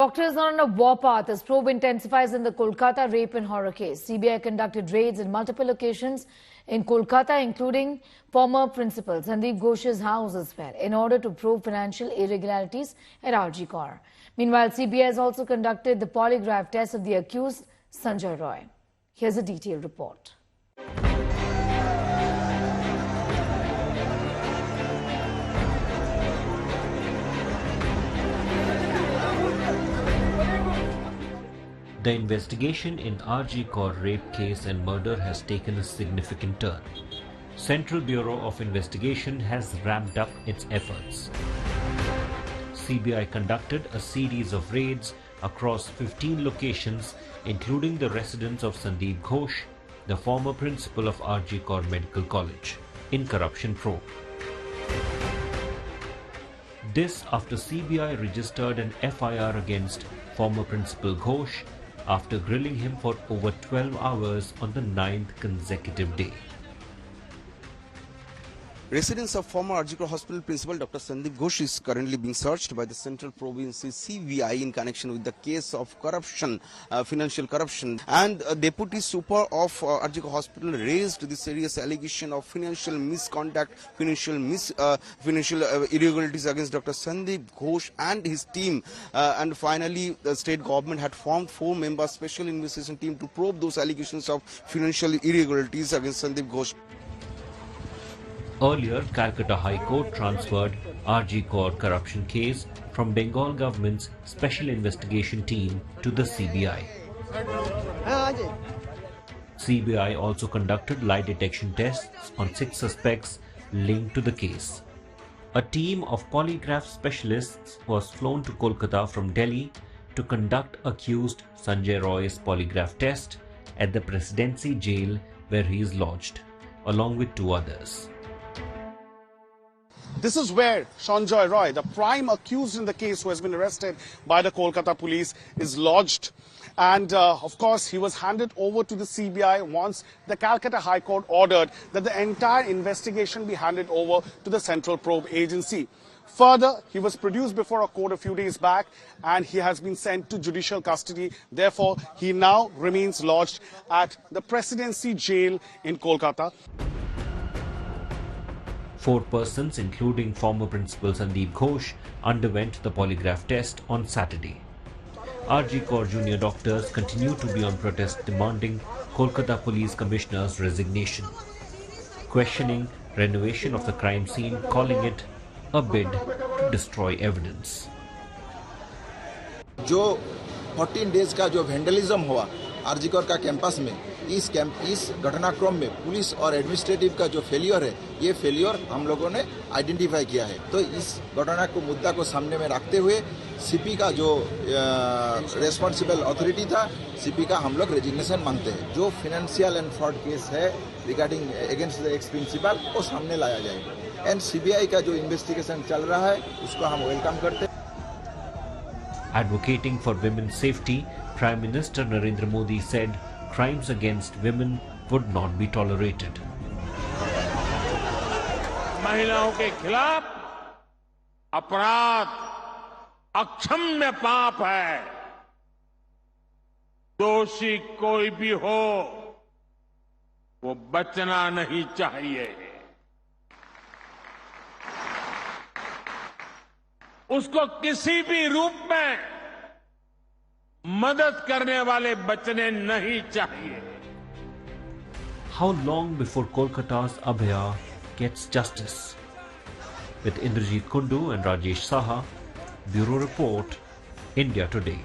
Doctors are on a warpath as probe intensifies in the Kolkata rape and horror case. CBI conducted raids in multiple locations in Kolkata, including former principal Sandeep Ghosh's house as well, in order to probe financial irregularities at RG Kar. Meanwhile, CBI has also conducted the polygraph test of the accused Sanjay Roy. Here's a detailed report. The investigation in RG Kar rape case and murder has taken a significant turn. Central Bureau of Investigation has ramped up its efforts. CBI conducted a series of raids across 15 locations, including the residence of Sandeep Ghosh, the former principal of RG Kar Medical College, in corruption probe. This after CBI registered an FIR against former principal Ghosh after grilling him for over 12 hours on the 9th consecutive day. Residence of former RG Kar Hospital principal Dr. Sandeep Ghosh is currently being searched by the Central Province CBI in connection with the case of corruption, financial corruption. And Deputy Super of RG Kar Hospital raised the serious allegation of financial misconduct, financial irregularities against Dr. Sandeep Ghosh and his team. And finally, the state government had formed 4-member special investigation team to probe those allegations of financial irregularities against Sandeep Ghosh. Earlier, Calcutta High Court transferred RG Kar corruption case from Bengal government's Special Investigation Team to the CBI. CBI also conducted lie detection tests on 6 suspects linked to the case. A team of polygraph specialists was flown to Kolkata from Delhi to conduct accused Sanjay Roy's polygraph test at the Presidency Jail where he is lodged, along with 2 others. This is where Sanjay Roy, the prime accused in the case who has been arrested by the Kolkata police, is lodged. And of course, he was handed over to the CBI once the Calcutta High Court ordered that the entire investigation be handed over to the Central Probe Agency. Further, he was produced before a court a few days back and he has been sent to judicial custody. Therefore, he now remains lodged at the Presidency Jail in Kolkata. 4 persons, including former principal Sandeep Ghosh, underwent the polygraph test on Saturday. RG Kar junior doctors continue to be on protest demanding Kolkata Police Commissioner's resignation, questioning renovation of the crime scene, calling it a bid to destroy evidence. जो 14 days का जो vandalism हुआ RG कर का campus में, इस घटनाक्रम में पुलिस और एडमिनिस्ट्रेटिव का जो फेलियर है, ये फेलियर हम लोगों ने आइडेंटिफाई किया है। तो इस घटना को मुद्दा को सामने में रखते हुए सीपी का जो रेस्पॉन्सिबल अथॉरिटी था, सीपी का हम लोग रेजिग्नेशन मांगते हैं। जो फाइनेंशियल एंड फ्रॉड केस है regarding against the ex principal, वो सामने लाया जाएगा। एंड सीबीआई का जो इन्वेस्टिगेशन चल रहा है, उसको हम वेलकम करते हैं। Advocating for women's safety, Prime Minister Narendra Modi said crimes against women would not be tolerated. महिलाओं के खिलाफ अपराध अक्षम्य पाप है। दोषी कोई भी हो, वो बचना नहीं चाहिए। उसको किसी भी रूप में मदद करने वाले बचने नहीं चाहिए। How long before Kolkata's Abhaya gets justice? With Indrajit Kundu and Rajesh Saha, Bureau Report, India Today.